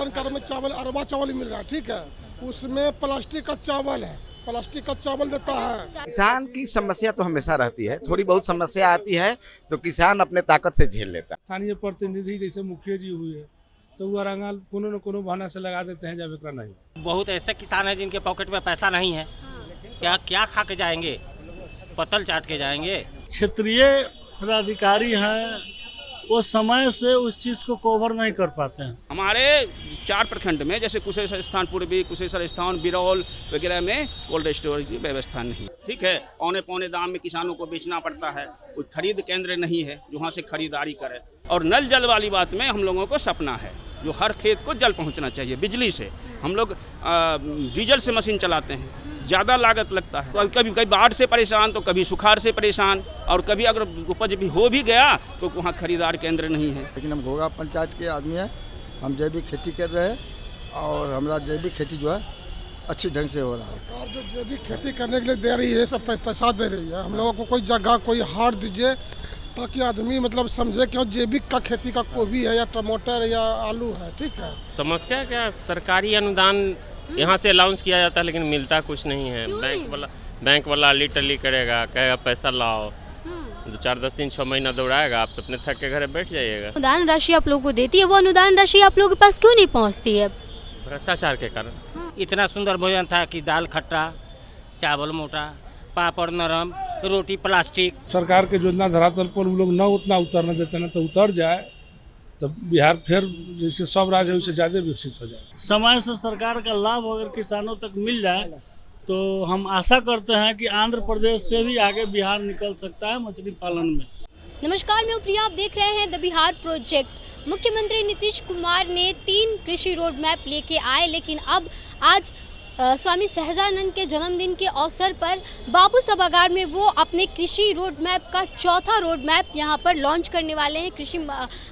Ration card में चावल अरबा चावल मिल रहा है, ठीक है, उसमें प्लास्टिक का चावल है, प्लास्टिक का चावल देता है। किसान की समस्या तो हमेशा रहती है, थोड़ी बहुत समस्या आती है तो किसान अपने ताकत से झेल लेता है। स्थानीय प्रतिनिधि जैसे मुखिया जी हुए तो वो रंगाल कोनो न कोनो बहाना से लगा देते हैं जब एकरा नहीं। बहुत ऐसे किसान हैं जिनके पॉकेट में पैसा नहीं है, क्या क्या खा के जाएंगे, पतल चाट के जाएंगे। क्षेत्रीय पदाधिकारी हैं वो समय से उस चीज़ को कवर नहीं कर पाते हैं। हमारे 4 प्रखंड में जैसे कुशेश्वर स्थान पूर्वी, कुशेश्वर स्थान, बिरौल वगैरह में कोल्ड स्टोरेज की व्यवस्था नहीं, ठीक है। औने पौने दाम में किसानों को बेचना पड़ता है, कोई खरीद केंद्र नहीं है जो वहाँ से खरीदारी करे। और नल जल वाली बात में हम लोगों को सपना है जो हर खेत को जल पहुँचना चाहिए बिजली से। हम लोग डीजल से मशीन चलाते हैं, ज़्यादा लागत लगता है, कभी कभी बाढ़ से परेशान तो कभी सुखाड़ से परेशान, और कभी अगर उपज भी हो भी गया तो वहाँ खरीदार केंद्र नहीं है। लेकिन हम घोगा पंचायत के आदमी हैं, हम जैविक खेती कर रहे हैं और हमारा जैविक खेती जो है अच्छी ढंग से हो रहा है। सरकार जो जैविक खेती करने के लिए दे रही है, सब पैसा दे रही है, हम लोगों को कोई जगह कोई हाट दीजिए ताकि आदमी मतलब समझे कि जैविक का खेती का गोभी है या टमाटर या आलू है, ठीक है। समस्या क्या, सरकारी अनुदान यहाँ से अलाउंस किया जाता है लेकिन मिलता कुछ नहीं है। बैंक वाला लिटरली करेगा, कहेगा पैसा लाओ, 4-10 दिन 6 महीना दौड़ाएगा, आप तो अपने थक के घर बैठ जाइएगा। अनुदान राशि आप लोगों को देती है, वो अनुदान राशि आप लोगों के पास क्यों नहीं पहुँचती है? भ्रष्टाचार के कारण। इतना सुंदर भोजन था कि दाल खट्टा, चावल मोटा, पापड़ नरम, रोटी प्लास्टिक। सरकार के योजना धरातल पर वो लोग न उतना उतरने देते ना, तो उतर जाए तो बिहार फिर जैसे सब राज्य है उससे ज़्यादा विकसित हो जाए। समय से सरकार का लाभ अगर किसानों तक मिल जाए तो हम आशा करते हैं कि आंध्र प्रदेश से भी आगे बिहार निकल सकता है मछली पालन में। नमस्कार, मैं प्रिया, आप देख रहे हैं द बिहार प्रोजेक्ट। मुख्यमंत्री नीतीश कुमार ने 3 कृषि रोड मैप लेके आए, लेकिन अब आज स्वामी सहजानंद के जन्मदिन के अवसर पर बाबू सभागार में वो अपने कृषि रोड मैप का 4था रोड मैप यहाँ पर लॉन्च करने वाले हैं। कृषि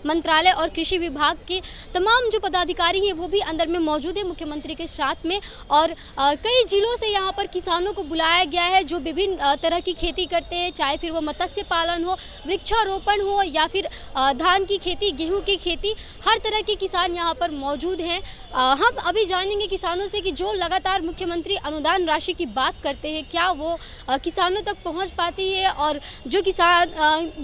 मंत्रालय और कृषि विभाग के तमाम जो पदाधिकारी हैं वो भी अंदर में मौजूद है मुख्यमंत्री के साथ में, और कई जिलों से यहाँ पर किसानों को बुलाया गया है जो विभिन्न तरह की खेती करते हैं, चाहे फिर वो मत्स्य पालन हो, वृक्षारोपण हो या फिर धान की खेती, गेहूँ की खेती, हर तरह के किसान यहाँ पर मौजूद हैं। हम अभी जानेंगे किसानों से कि जो लगातार मुख्यमंत्री अनुदान राशि की बात करते हैं क्या वो किसानों तक पहुंच पाती है, और जो किसान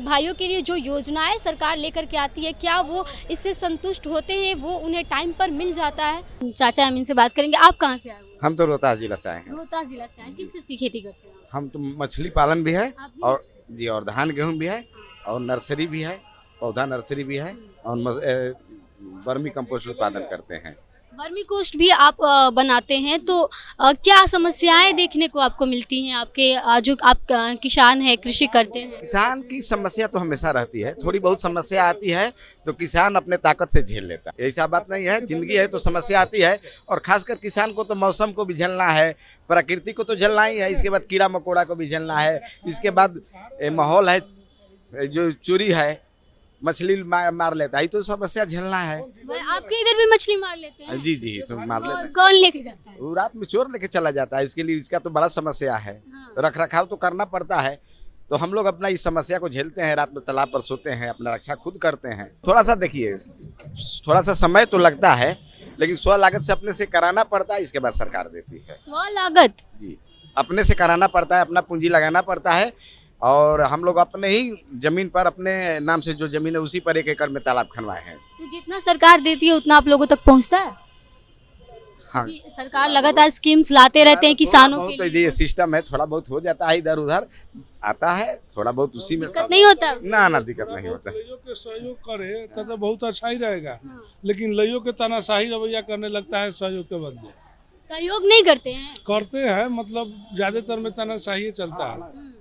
भाइयों के लिए जो योजनाएं सरकार लेकर के आती है क्या वो इससे संतुष्ट होते हैं, वो उन्हें टाइम पर मिल जाता है। चाचा, हम इनसे बात करेंगे। आप कहाँ से आए हो? हम तो रोहतास जिला से आए हैं। रोहतास जिला से आए। किस चीज़ की खेती करते हैं? हम तो मछली पालन भी है और जी, और धान गेहूँ भी है और नर्सरी भी है, पौधा नर्सरी भी है, और वर्मी कंपोस्ट उत्पादन करते हैं। वर्मी कोस्ट भी आप बनाते हैं, तो क्या समस्याएं देखने को आपको मिलती हैं आपके जो आप किसान हैं, कृषि करते हैं? किसान की समस्या तो हमेशा रहती है, थोड़ी बहुत समस्या आती है तो किसान अपने ताकत से झेल लेता है। ऐसा बात नहीं है, जिंदगी है तो समस्या आती है, और खासकर किसान को तो मौसम को भी झेलना है, प्रकृति को तो झेलना ही है, इसके बाद कीड़ा मकोड़ा को भी झेलना है, इसके बाद माहौल है जो चोरी है, मछली मार लेता है, तो समस्या झेलना है। आपके इधर भी मछली मार लेते हैं? जी जी, मार लेते हैं। कौन लेके जाता है? वो रात में चोर लेके चला जाता है, इसके लिए इसका तो बड़ा समस्या है। रख रखाव तो करना पड़ता है, तो हम लोग अपना इस समस्या को झेलते हैं, रात में तालाब पर सोते हैं, अपना रक्षा खुद करते हैं। थोड़ा सा देखिए, थोड़ा सा समय तो लगता है, लेकिन स्व लागत से अपने से कराना पड़ता है, इसके बाद सरकार देती है। स्व लागत? जी, अपने से कराना पड़ता है, अपना पूंजी लगाना पड़ता है, और हम लोग अपने ही जमीन पर, अपने नाम से जो जमीन है उसी पर 1 एकड़ में तालाब खनवाए हैं। तो जितना सरकार देती है उतना आप लोगों तक पहुंचता है? हाँ, सरकार लगातार स्कीम्स लाते रहते हैं किसानों के लिए। तो ये सिस्टम है, थोड़ा बहुत हो जाता है, इधर उधर आता है, थोड़ा बहुत उसी में। दिक्कत नहीं होता? ना दिक्कत नहीं होता। लइयो के सहयोग करे तो बहुत अच्छा ही रहेगा, लेकिन लइयो के तानाशाही रवैया करने लगता है सहयोग के बदले। सहयोग नहीं करते हैं? करते हैं, मतलब ज्यादातर में तानाशाही चलता है।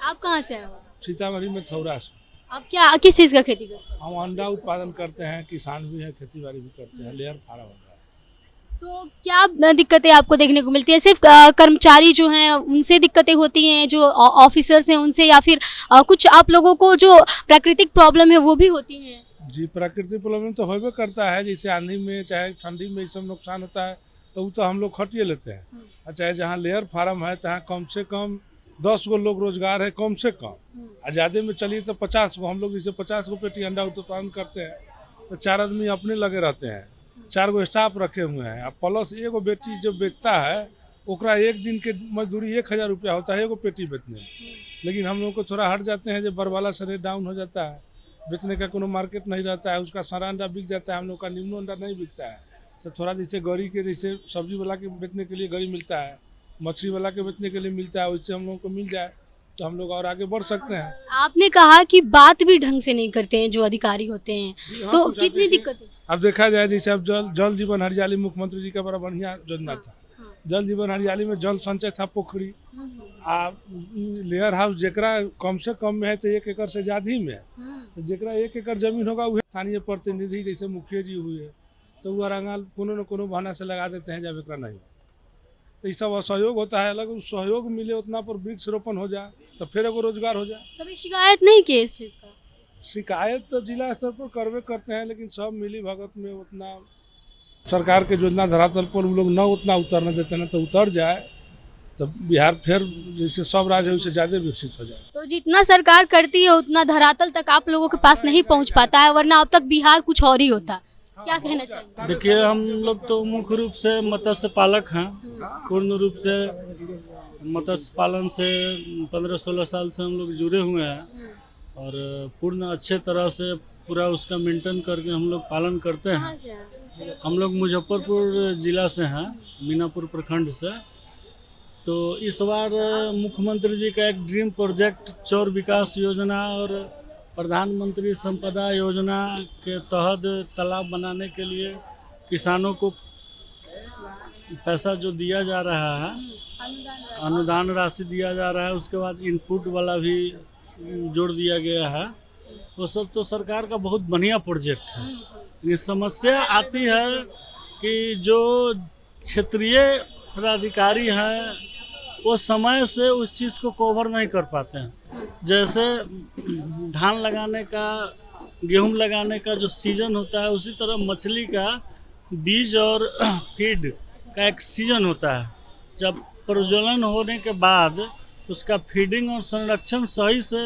आप कहाँ से आए हो? सीतामढ़ी में थौरा से। आप क्या किस चीज़ का खेती करते हैं? हम अंडा उत्पादन करते हैं, किसान भी है, खेती बाड़ी भी करते हैं, लेयर फार्म होता है। तो क्या दिक्कतें आपको देखने को मिलती है? सिर्फ कर्मचारी जो हैं उनसे दिक्कतें होती हैं, जो ऑफिसर्स हैं उनसे, या फिर कुछ आप लोगों को जो प्राकृतिक प्रॉब्लम है वो भी होती है? जी, प्राकृतिक प्रॉब्लम तो होबे करता है, जैसे आंधी में चाहे ठंडी में ये सब नुकसान होता है तो वो तो हम लोग खटिए लेते हैं। और चाहे जहाँ लेयर फार्म है तहाँ कम से कम 10 गो लोग रोजगार है, कम से कम। आज़ादी में चलिए तो 50 गो, हम लोग जैसे 50 गो पेटी अंडा उत्पादन करते हैं तो 4 आदमी अपने लगे रहते हैं, 4 गो स्टाफ रखे हुए हैं। अब प्लस एगो बेटी जो बेचता है ओकरा एक दिन के मजदूरी 1000 रुपया होता है एगो पेटी बेचने में। लेकिन हम लोग को थोड़ा हट जाते हैं, जब बरवाला से रेट डाउन हो जाता है, बेचने का कोनो मार्केट नहीं रहता है, उसका सारा अंडा बिक जाता है, हम लोग का निम्नो अंडा नहीं बिकता है। तो थोड़ा जैसे गरी के जैसे सब्जी वाला के बेचने के लिए गरी मिलता है, मछली वाला के बेचने के लिए मिलता है, वैसे हम लोग को मिल जाए तो हम लोग और आगे बढ़ सकते हैं। आपने कहा कि बात भी ढंग से नहीं करते हैं जो अधिकारी होते हैं, तो कितनी दिक्कत है? अब देखा जाए जैसे अब जल जीवन हरियाली मुख्यमंत्री जी का बड़ा बढ़िया योजना था। जल जीवन हरियाली में जल संचय था, पोखरी आ लेयर हाउस जेकरा कम से कम में है तो 1 एकड़ से ज्यादा ही में है। तो जेकरा 1 एकड़ जमीन होगा वह स्थानीय प्रतिनिधि जैसे मुखिया जी हुए तो वो रंगाल कोनो न कोनो बहाना से लगा देते हैं जब एकरा नहीं। तो ये सब असहयोग होता है, अलग सहयोग मिले उतना पर वृक्ष रोपण हो जाए तो फिर एगो रोजगार हो जाए। कभी शिकायत नहीं की इस चीज का? शिकायत तो जिला स्तर पर करवे करते हैं, लेकिन सब मिली भगत में उतना सरकार के योजना धरातल पर वो लोग न उतना उतरने देते हैं, तो उतर जाए तो बिहार फिर जैसे सब राज्य है उससे ज़्यादा विकसित हो जाए। तो जितना सरकार करती है उतना धरातल तक आप लोगों के पास नहीं पहुंच पाता है, वरना अब तक बिहार कुछ और ही होता। क्या कहना चाहिए? देखिए, हम लोग तो मुख्य रूप से मत्स्य पालक हैं। पूर्ण रूप से मत्स्य पालन से 15-16 साल से हम लोग जुड़े हुए हैं और पूर्ण अच्छे तरह से पूरा उसका मेंटेन करके हम लोग पालन करते हैं। हम लोग मुजफ्फरपुर जिला से हैं, मीनापुर प्रखंड से। तो इस बार मुख्यमंत्री जी का एक ड्रीम प्रोजेक्ट चौर विकास योजना और प्रधानमंत्री संपदा योजना के तहत तालाब बनाने के लिए किसानों को पैसा जो दिया जा रहा है, अनुदान राशि दिया जा रहा है, उसके बाद इनपुट वाला भी जोड़ दिया गया है। वो सब तो सरकार का बहुत बढ़िया प्रोजेक्ट है। ये समस्या आती है कि जो क्षेत्रीय पदाधिकारी हैं वो समय से उस चीज़ को कवर नहीं कर पाते हैं। जैसे धान लगाने का, गेहूं लगाने का जो सीजन होता है, उसी तरह मछली का बीज और फीड का एक सीजन होता है। जब प्रज्वलन होने के बाद उसका फीडिंग और संरक्षण सही से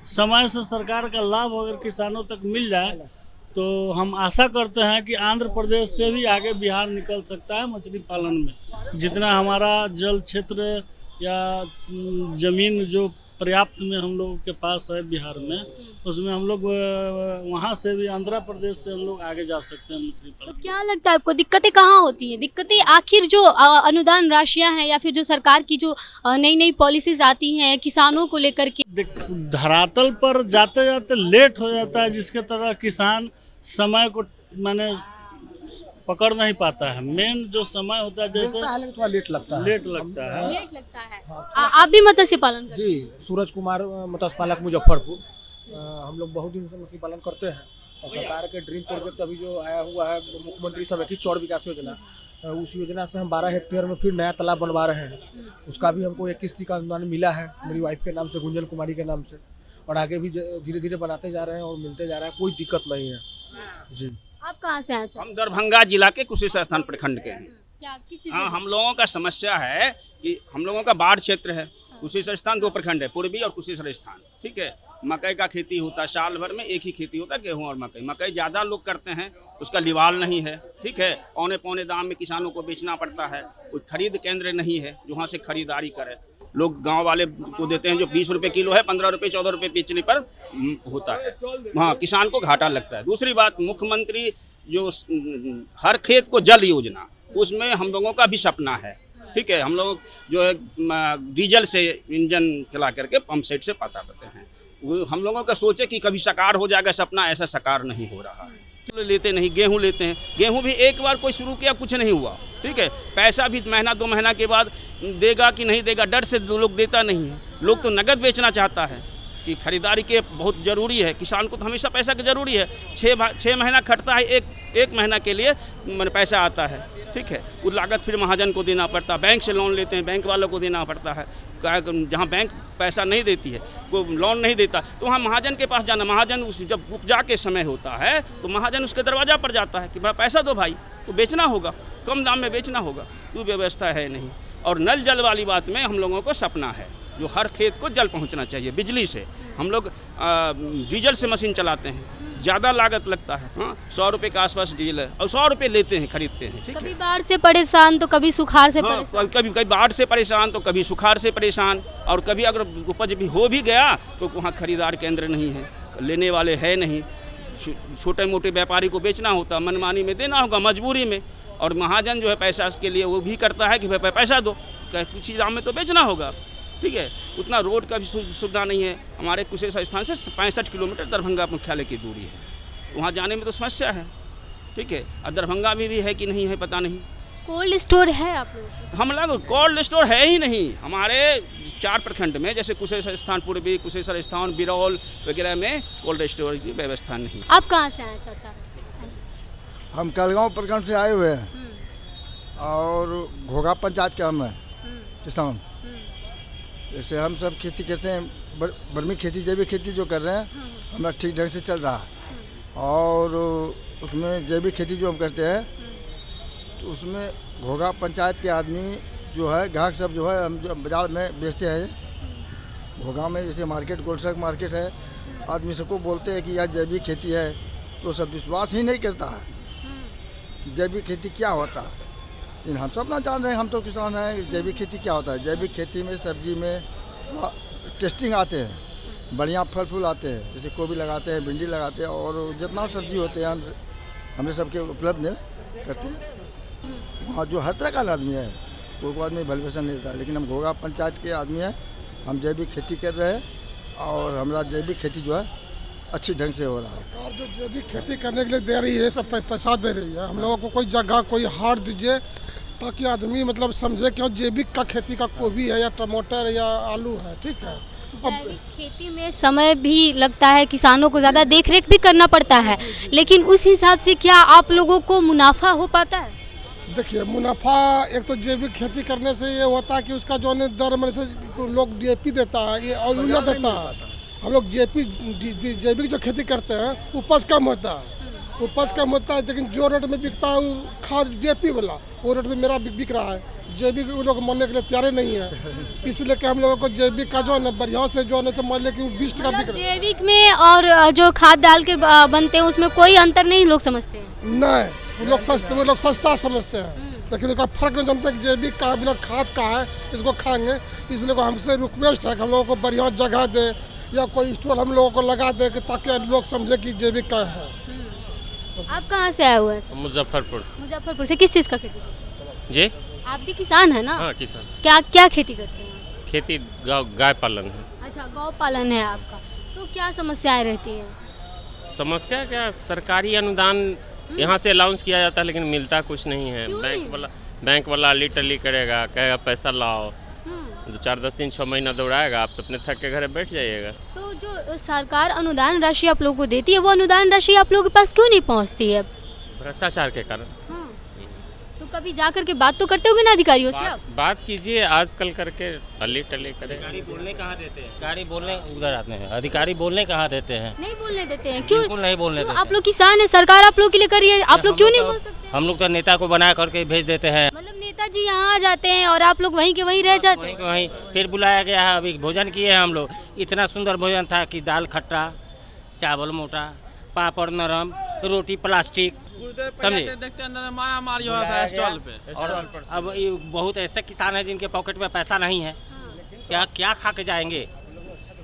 समय से सरकार का लाभ अगर किसानों तक मिल जाए तो हम आशा करते हैं कि आंध्र प्रदेश से भी आगे बिहार निकल सकता है मछली पालन में। जितना हमारा जल क्षेत्र या ज़मीन जो पर्याप्त में हम लोगों के पास है बिहार में, उसमें हम लोग वहाँ से भी आंध्र प्रदेश से हम लोग आगे जा सकते हैं मछली पालन। तो क्या लगता है आपको दिक्कतें कहाँ होती हैं? दिक्कतें आखिर जो अनुदान राशियां हैं या फिर जो सरकार की जो नई नई पॉलिसीज आती हैं किसानों को लेकर के? धरातल पर जाते जाते लेट हो जाता है, जिसके तरह किसान समय को माने पकड़ नहीं पाता है। मेन जो समय होता है जैसे थोड़ा लेट लगता है। लेट लगता है। आप भी मत्स्य पालन करते हैं? जी, सूरज कुमार मत्स्य पालक मुजफ्फरपुर। हम लोग बहुत दिन से मछली पालन करते हैं और सरकार के ड्रीम प्रोजेक्ट अभी जो आया हुआ है मुख्यमंत्री सब की चौड़ विकास योजना, उस योजना से हम 12 हेक्टेयर में फिर नया तालाब बनवा रहे हैं। उसका भी हमको 21 किस्ती का अनुदान मिला है मेरी वाइफ के नाम से, गुंजन कुमारी के नाम से, और आगे भी धीरे धीरे बनाते जा रहे हैं और मिलते जा रहा है, कोई दिक्कत नहीं है। जी, आप कहाँ से आए? हम दरभंगा जिला के कुशेश्वर स्थान प्रखंड के हैं। क्या किस चीज़? हाँ, हम लोगों का समस्या है कि हम लोगों का बाढ़ क्षेत्र है। कुशेश्वर स्थान 2 प्रखंड है, पूर्वी और कुशेश्वर स्थान। ठीक है, मकई का खेती होता है, साल भर में एक ही खेती होता है, गेहूं और मकई। मकई ज़्यादा लोग करते हैं, उसका लिवाल नहीं है। ठीक है, औने पौने दाम में किसानों को बेचना पड़ता है। कोई खरीद केंद्र नहीं है जो वहाँ से खरीदारी करे। लोग गांव वाले को देते हैं जो 20 रुपये किलो है, 15 रुपये 14 रुपये बेचने पर होता है। हाँ, किसान को घाटा लगता है। दूसरी बात, मुख्यमंत्री जो हर खेत को जल योजना, उसमें हम लोगों का भी सपना है। ठीक है, हम लोग जो है डीजल से इंजन चला करके पंप सेट से पता करते हैं। वो हम लोगों का सोचे कि कभी साकार हो जाएगा सपना, ऐसा साकार नहीं हो रहा है। लेते नहीं, गेहूं लेते हैं। गेहूं भी एक बार कोई शुरू किया, कुछ नहीं हुआ। ठीक है, पैसा भी महीना 2 महीना के बाद देगा कि नहीं देगा, डर से लोग देता नहीं है। लोग तो नगद बेचना चाहता है कि खरीदारी के बहुत ज़रूरी है। किसान को तो हमेशा पैसा की ज़रूरी है। 6 महीना खटता है, एक महीना के लिए पैसा आता है। ठीक है, वो लागत फिर महाजन को देना पड़ता है। बैंक से लोन लेते हैं, बैंक वालों को देना पड़ता है। जहाँ बैंक पैसा नहीं देती है, वो लोन नहीं देता, तो वहाँ महाजन के पास जाना। महाजन जब उपजा के समय होता है तो महाजन उसके दरवाज़ा पर जाता है कि बड़ा पैसा दो भाई, तो बेचना होगा, कम दाम में बेचना होगा। तो व्यवस्था है नहीं। और नल जल वाली बात में हम लोगों को सपना है। जो हर खेत को जल पहुंचना चाहिए बिजली से। हम लोग डीजल से मशीन चलाते हैं, ज़्यादा लागत लगता है। हाँ, 100 रुपये के आसपास डीजल है और 100 रुपये लेते हैं, खरीदते हैं। ठीक है, कभी बाढ़ से परेशान तो कभी सुखाड़ से हाँ, परेशान। कभी बाढ़ से परेशान तो कभी सुखाड़ से परेशान, और कभी अगर उपज भी हो भी गया तो वहाँ खरीदार केंद्र नहीं है, लेने वाले है नहीं। छोटे मोटे व्यापारी को बेचना होता, मनमानी में देना होगा, मजबूरी में। और महाजन जो है पैसा के लिए वो भी करता है कि भाई पैसा दो, कुछ दाम में तो बेचना होगा। ठीक है, उतना रोड का भी सुविधा नहीं है। हमारे कुशेश्वर स्थान से 65 किलोमीटर दरभंगा मुख्यालय की दूरी है, वहाँ जाने में तो समस्या है। ठीक है, और दरभंगा में भी है कि नहीं है पता नहीं। कोल्ड स्टोर है आप लोग? हम लोग कोल्ड स्टोर है ही नहीं। हमारे 4 प्रखंड में जैसे कुशेश्वर स्थान पूर्वी, कुशेश्वर स्थान, बिरौल वगैरह में कोल्ड स्टोर की व्यवस्था नहीं। आप कहाँ से आए चाचा? हम कलगांव प्रखंड से आए हुए हैं और घोघा पंचायत के हम हैं किसान। जैसे हम सब खेती करते हैं, बर्मी खेती, जैविक खेती जो कर रहे हैं हमारा ठीक ढंग से चल रहा है। और उसमें जैविक खेती जो हम करते हैं तो उसमें घोघा पंचायत के आदमी जो है, ग्राहक सब जो है, हम जो बाज़ार में बेचते हैं घोघा में, जैसे मार्केट गोलसर्ग मार्केट है, आदमी सबको बोलते हैं कि यह जैविक खेती है, तो सब विश्वास ही नहीं करता है कि जैविक खेती क्या होता है। लेकिन हम सब ना जान रहे हैं, हम तो किसान हैं, जैविक खेती क्या होता है। जैविक खेती में सब्जी में टेस्टिंग आते हैं, बढ़िया फल फूल आते हैं, जैसे गोभी लगाते हैं, भिंडी लगाते हैं, और जितना सब्जी होते हैं हमने सबके उपलब्ध करते हैं। वहाँ जो हर तरह का आदमी है, कोई आदमी भल पैसा नहीं देता। लेकिन हम घोघा पंचायत के आदमी हैं, हम जैविक खेती कर रहे हैं और हमारा जैविक खेती जो है अच्छी ढंग से हो रहा है। सरकार जो जैविक खेती करने के लिए दे रही है, सब पैसा दे रही है। हम लोगों को कोई जगह, कोई हाट दीजिए ताकि आदमी मतलब समझे कि जैविक का खेती का गोभी है या टमाटर या आलू है। ठीक है, जैविक खेती में समय भी लगता है, किसानों को ज़्यादा देखरेख भी करना पड़ता है, लेकिन उस हिसाब से क्या आप लोगों को मुनाफा हो पाता है? देखिए, मुनाफा एक तो जैविक खेती करने से ये होता है कि उसका जो है दर में से लोग DAP देता है, ये और यूरिया देता है। हम लोग जैविक जो खेती करते हैं उपज कम होता है, उपज कम होता है, लेकिन जो रेट में बिकता है वो खाद DAP वाला, वो रेट में मेरा बिक रहा है। जैविक वो लोग मानने के लिए तैयार नहीं है, इसलिए कि हम लोगों को जैविक का जो है ना बढ़िया से जो है ना मान ले कि 20 टका बिक रहा है। जैविक में और जो खाद डाल के बनते हैं उसमें कोई अंतर नहीं लोग समझते हैं? नहीं, वो लोग सस्ता समझते हैं, लेकिन उसका फर्क नहीं जानते कि जैविक का बिना खाद का है, इसको खाएंगे। इसलिए हमसे रिक्वेस्ट है कि हम लोगों को बढ़िया जगह दे या कोई स्टॉल हम लोगों को लगा दे कि ताकि लोग समझे कि जैविक का है। आप कहाँ से आए हुए हैं? मुजफ्फरपुर। मुजफ्फरपुर से किस चीज़ का खेती करते हैं? जी, आप भी किसान है ना? हाँ किसान। क्या क्या खेती करते हैं? खेती गाय पालन है। अच्छा, गौ पालन है आपका, तो क्या समस्याएं रहती हैं? समस्या क्या, सरकारी अनुदान यहाँ से अलाउंस किया जाता है लेकिन मिलता कुछ नहीं है। क्यों बैंक वाला अली टली करेगा, कहेगा पैसा लाओ, 4 10 दिन 6 महीना दौड़ाएगा, आप तो अपने थक के घर बैठ जाइएगा। तो जो सरकार अनुदान राशि आप लोगों को देती है, वो अनुदान राशि आप लोगों के पास क्यों नहीं पहुंचती है? भ्रष्टाचार के कारण। तो कभी जा करके बात तो करते होगे ना अधिकारियों से आप? बात कीजिए, आजकल करके अली टली करेगा। अधिकारी बोलने कहाँ देते हैं? अधिकारी बोलने उधर आते हैं, अधिकारी बोलने कहाँ देते हैं? नहीं बोलने देते हैं, क्यों? बिल्कुल नहीं बोलने देते। आप लोग किसान है, सरकार आप लोग के लिए करिए, आप लोग क्यों नहीं बोल सकते? हम लोग तो नेता को बना करके भेज देते हैं, मतलब नेताजी यहाँ आ जाते हैं और आप लोग वहीं के वहीं रह जाते हैं। वहीं फिर बुलाया गया है, अभी भोजन किए हैं हम लोग। इतना सुंदर भोजन था कि दाल खट्टा, चावल मोटा, पापड़ नरम, रोटी प्लास्टिक, समझे? मारा मारी हो रहा था स्टॉल पे। और अब ये बहुत ऐसे किसान हैं जिनके पॉकेट में पैसा नहीं है, क्या क्या खा के जाएंगे?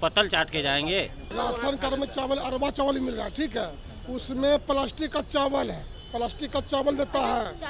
पतल चाट के जाएंगे। राशन कार्ड में चावल अरबा चावल मिल रहा है, ठीक है, उसमें प्लास्टिक का चावल है, प्लास्टिक का चावल देता है।